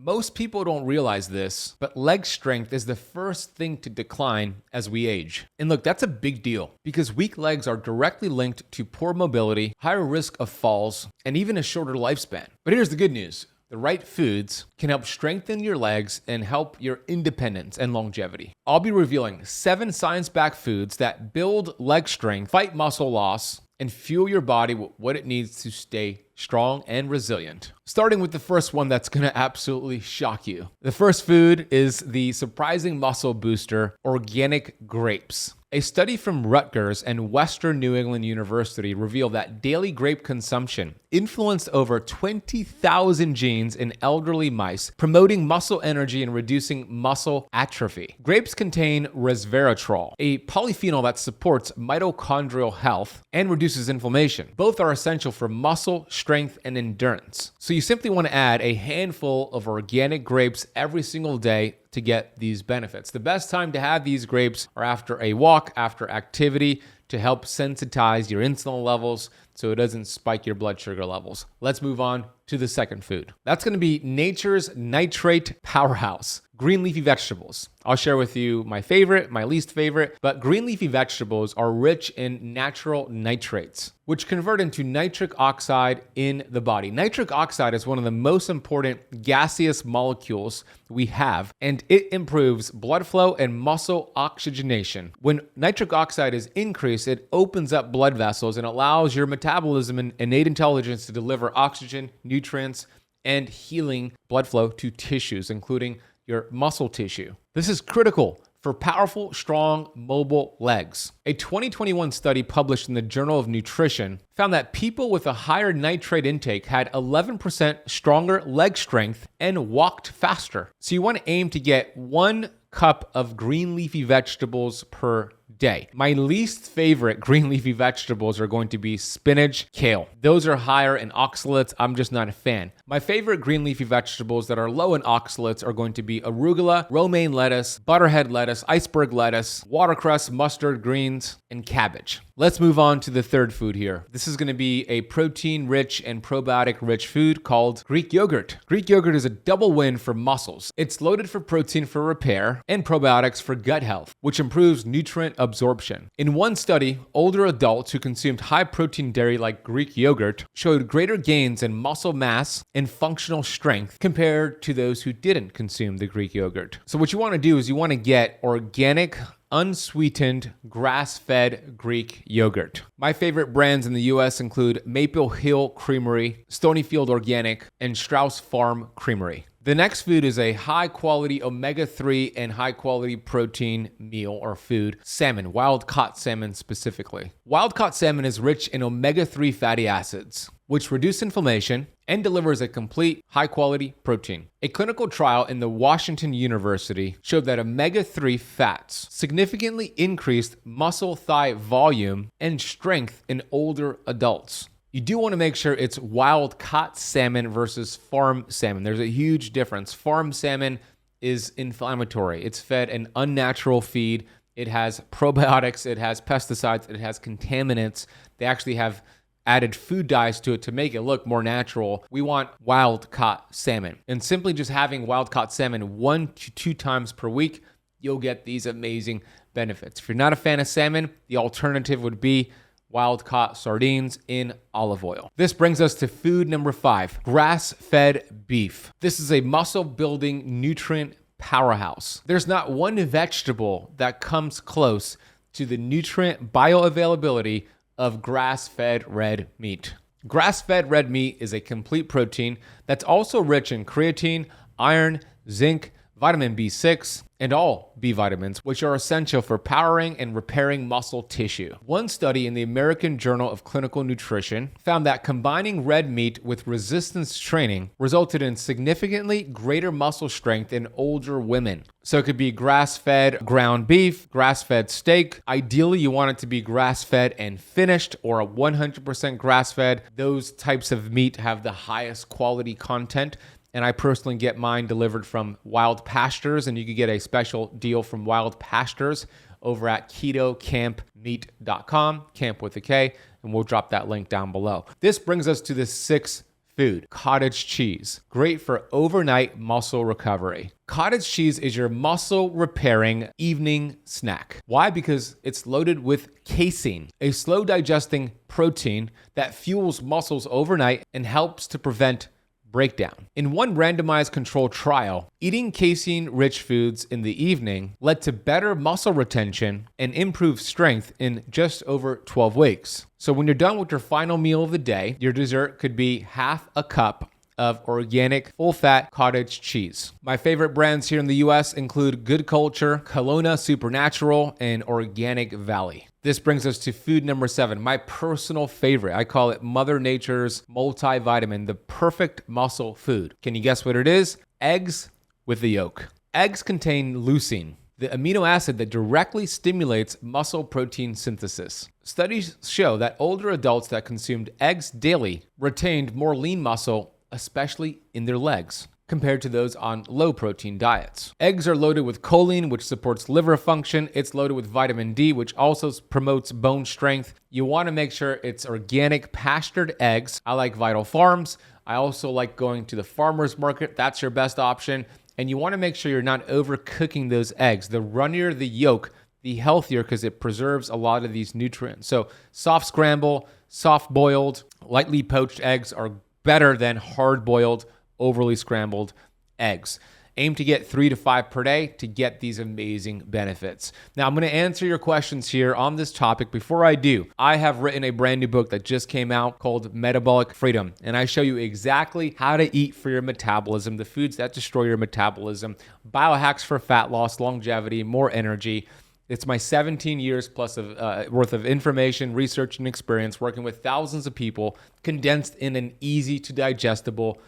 Most people don't realize this, but leg strength is the first thing to decline as we age. And look, that's a big deal because weak legs are directly linked to poor mobility, higher risk of falls, and even a shorter lifespan. But here's the good news. The right foods can help strengthen your legs and help your independence and longevity. I'll be revealing 7 science-backed foods that build leg strength, fight muscle loss, and fuel your body with what it needs to stay strong and resilient. Starting with the first one that's gonna absolutely shock you. The first food is the surprising muscle booster, organic grapes. A study from Rutgers and Western New England University revealed that daily grape consumption influenced over 20,000 genes in elderly mice, promoting muscle energy and reducing muscle atrophy. Grapes contain resveratrol, a polyphenol that supports mitochondrial health and reduces inflammation. Both are essential for muscle strength and endurance. So you simply want to add a handful of organic grapes every single day to get these benefits. The best time to have these grapes are after a walk, after activity, to help sensitize your insulin levels so it doesn't spike your blood sugar levels. Let's move on to the second food. That's going to be nature's nitrate powerhouse, green leafy vegetables. I'll share with you my favorite, my least favorite, but green leafy vegetables are rich in natural nitrates, which convert into nitric oxide in the body. Nitric oxide is one of the most important gaseous molecules we have, and it improves blood flow and muscle oxygenation. When nitric oxide is increased, it opens up blood vessels and allows your metabolism and innate intelligence to deliver oxygen, nutrients, and healing blood flow to tissues, including your muscle tissue. This is critical for powerful, strong, mobile legs. A 2021 study published in the Journal of Nutrition found that people with a higher nitrate intake had 11% stronger leg strength and walked faster. So you want to aim to get 1 cup of green leafy vegetables per day. My least favorite green leafy vegetables are going to be spinach, kale. Those are higher in oxalates. I'm just not a fan. My favorite green leafy vegetables that are low in oxalates are going to be arugula, romaine lettuce, butterhead lettuce, iceberg lettuce, watercress, mustard greens, and cabbage. Let's move on to the third food here. This is going to be a protein-rich and probiotic-rich food called Greek yogurt. Greek yogurt is a double win for muscles. It's loaded for protein for repair and probiotics for gut health, which improves nutrient absorption. In one study, older adults who consumed high-protein dairy like Greek yogurt showed greater gains in muscle mass and functional strength compared to those who didn't consume the Greek yogurt. So what you want to do is you want to get organic, unsweetened, grass-fed Greek yogurt. My favorite brands in the US include Maple Hill Creamery, Stonyfield Organic, and Strauss Farm Creamery. The next food is a high-quality omega-3 and high-quality protein meal or food, salmon, wild-caught salmon specifically. Wild-caught salmon is rich in omega-3 fatty acids, which reduce inflammation and delivers a complete, high-quality protein. A clinical trial in the Washington University showed that omega-3 fats significantly increased muscle thigh volume and strength in older adults. You do want to make sure it's wild-caught salmon versus farm salmon. There's a huge difference. Farm salmon is inflammatory. It's fed an unnatural feed. It has probiotics. It has pesticides. It has contaminants. They actually have added food dyes to it to make it look more natural. We want wild-caught salmon. And simply just having wild-caught salmon 1 to 2 times per week, you'll get these amazing benefits. If you're not a fan of salmon, the alternative would be wild-caught sardines in olive oil. This brings us to food number 5, grass-fed beef. This is a muscle-building nutrient powerhouse. There's not one vegetable that comes close to the nutrient bioavailability of grass-fed red meat. Grass-fed red meat is a complete protein that's also rich in creatine, iron, zinc, vitamin B6, and all B vitamins, which are essential for powering and repairing muscle tissue. One study in the American Journal of Clinical Nutrition found that combining red meat with resistance training resulted in significantly greater muscle strength in older women. So it could be grass-fed ground beef, grass-fed steak. Ideally, you want it to be grass-fed and finished or a 100% grass-fed. Those types of meat have the highest quality content. And I personally get mine delivered from Wild Pastures, and you can get a special deal from Wild Pastures over at ketocampmeat.com, camp with a K, and we'll drop that link down below. This brings us to the 6th food, cottage cheese. Great for overnight muscle recovery. Cottage cheese is your muscle repairing evening snack. Why? Because it's loaded with casein, a slow digesting protein that fuels muscles overnight and helps to prevent breakdown. In one randomized controlled trial, eating casein-rich foods in the evening led to better muscle retention and improved strength in just over 12 weeks. So when you're done with your final meal of the day, your dessert could be half a cup of organic, full-fat cottage cheese. My favorite brands here in the US include Good Culture, Kelowna Supernatural, and Organic Valley. This brings us to food number 7, my personal favorite. I call it Mother Nature's multivitamin, the perfect muscle food. Can you guess what it is? Eggs with the yolk. Eggs contain leucine, the amino acid that directly stimulates muscle protein synthesis. Studies show that older adults that consumed eggs daily retained more lean muscle, especially in their legs, compared to those on low protein diets. Eggs are loaded with choline, which supports liver function. It's loaded with vitamin D, which also promotes bone strength. You want to make sure it's organic pastured eggs. I like Vital Farms. I also like going to the farmer's market. That's your best option. And you want to make sure you're not overcooking those eggs. The runnier the yolk, the healthier, because it preserves a lot of these nutrients. So soft scramble, soft boiled, lightly poached eggs are better than hard-boiled, overly scrambled eggs. Aim to get 3 to 5 per day to get these amazing benefits. Now, I'm going to answer your questions here on this topic. Before I do, I have written a brand new book that just came out called Metabolic Freedom, and I show you exactly how to eat for your metabolism, the foods that destroy your metabolism, biohacks for fat loss, longevity, more energy. It's my 17 years plus worth of information, research, and experience working with thousands of people condensed in an easy to digestible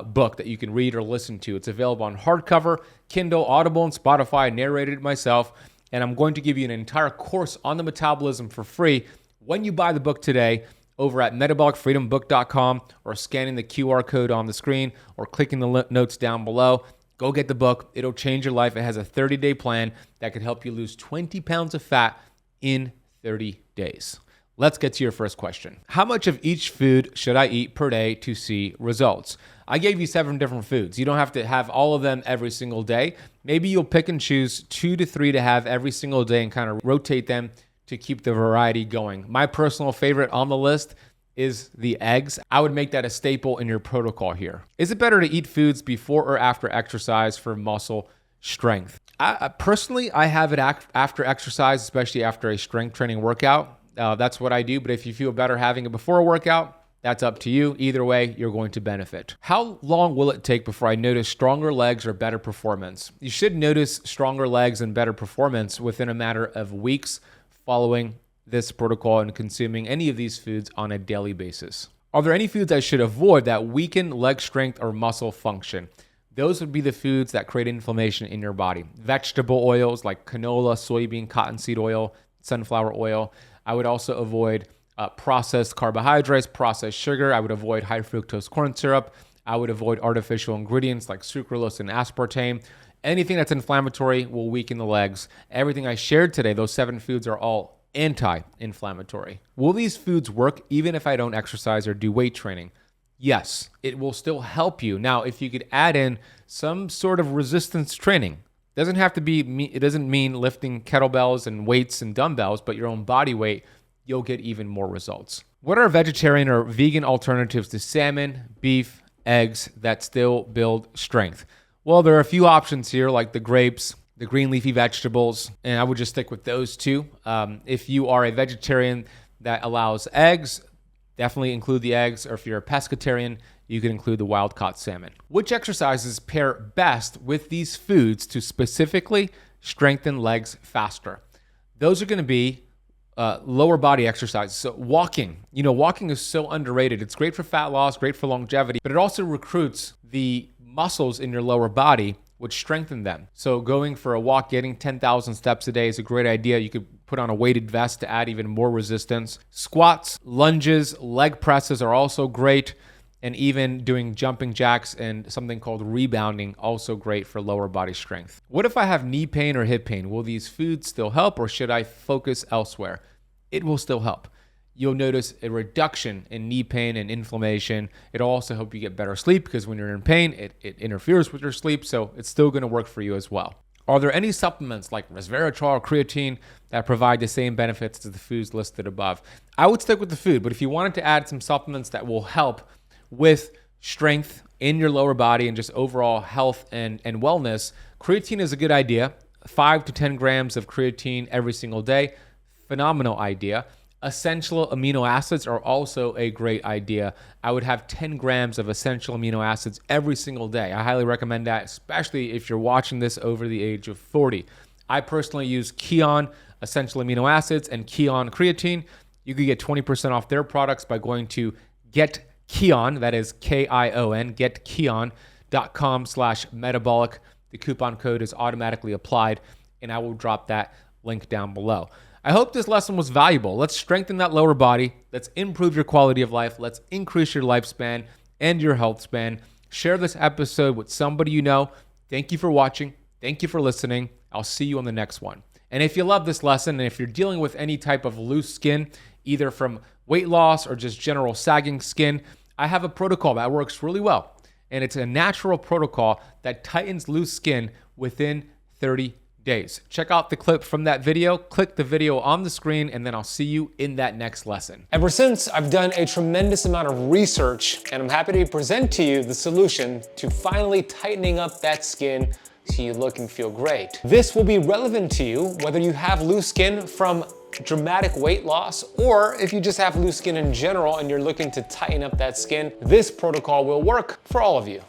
book that you can read or listen to. It's available on hardcover, Kindle, Audible, and Spotify. I narrated it myself, and I'm going to give you an entire course on the metabolism for free when you buy the book today over at metabolicfreedombook.com or scanning the QR code on the screen or clicking the notes down below. Go get the book. It'll change your life. It has a 30-day plan that could help you lose 20 pounds of fat in 30 days. Let's get to your first question. How much of each food should I eat per day to see results? I gave you 7 different foods. You don't have to have all of them every single day. Maybe you'll pick and choose 2 to 3 to have every single day and kind of rotate them to keep the variety going. My personal favorite on the list is the eggs. I would make that a staple in your protocol here. Is it better to eat foods before or after exercise for muscle strength? Personally, I have it after exercise, especially after a strength training workout. That's what I do. But if you feel better having it before a workout, that's up to you. Either way, you're going to benefit. How long will it take before I notice stronger legs or better performance? You should notice stronger legs and better performance within a matter of weeks following this protocol and consuming any of these foods on a daily basis. Are there any foods I should avoid that weaken leg strength or muscle function? Those would be the foods that create inflammation in your body. Vegetable oils like canola, soybean, cottonseed oil, sunflower oil. I would also avoid processed carbohydrates, processed sugar. I would avoid high fructose corn syrup. I would avoid artificial ingredients like sucralose and aspartame. Anything that's inflammatory will weaken the legs. Everything I shared today, those 7 foods are all anti-inflammatory. Will these foods work even if I don't exercise or do weight training? Yes, it will still help you. Now, if you could add in some sort of resistance training, it doesn't mean lifting kettlebells and weights and dumbbells, but your own body weight, you'll get even more results. What are vegetarian or vegan alternatives to salmon, beef, eggs that still build strength? Well, there are a few options here like the grapes, the green leafy vegetables, and I would just stick with those 2. If you are a vegetarian that allows eggs, definitely include the eggs, or if you're a pescatarian, you can include the wild-caught salmon. Which exercises pair best with these foods to specifically strengthen legs faster? Those are going to be lower body exercises. So walking is so underrated. It's great for fat loss, great for longevity, but it also recruits the muscles in your lower body, which strengthen them. So going for a walk, getting 10,000 steps a day is a great idea. You could put on a weighted vest to add even more resistance. Squats, lunges, leg presses are also great. And even doing jumping jacks and something called rebounding, also great for lower body strength. What if I have knee pain or hip pain? Will these foods still help or should I focus elsewhere? It will still help. you'll notice a reduction in knee pain and inflammation. It'll also help you get better sleep because when you're in pain, it interferes with your sleep. So it's still going to work for you as well. Are there any supplements like resveratrol or creatine that provide the same benefits as the foods listed above? I would stick with the food, but if you wanted to add some supplements that will help with strength in your lower body and just overall health and wellness, creatine is a good idea. 5 to 10 grams of creatine every single day, phenomenal idea. Essential amino acids are also a great idea. I would have 10 grams of essential amino acids every single day. I highly recommend that, especially if you're watching this over the age of 40. I personally use Kion essential amino acids and Kion creatine. You can get 20% off their products by going to GetKion, that is Kion, getkion.com/metabolic. The coupon code is automatically applied, and I will drop that link down below. I hope this lesson was valuable. Let's strengthen that lower body. Let's improve your quality of life. Let's increase your lifespan and your health span. Share this episode with somebody you know. Thank you for watching. Thank you for listening. I'll see you on the next one. And if you love this lesson, and if you're dealing with any type of loose skin, either from weight loss or just general sagging skin, I have a protocol that works really well. And it's a natural protocol that tightens loose skin within 30 days. Check out the clip from that video, click the video on the screen, and then I'll see you in that next lesson. Ever since, I've done a tremendous amount of research, and I'm happy to present to you the solution to finally tightening up that skin so you look and feel great. This will be relevant to you whether you have loose skin from dramatic weight loss, or if you just have loose skin in general and you're looking to tighten up that skin, this protocol will work for all of you.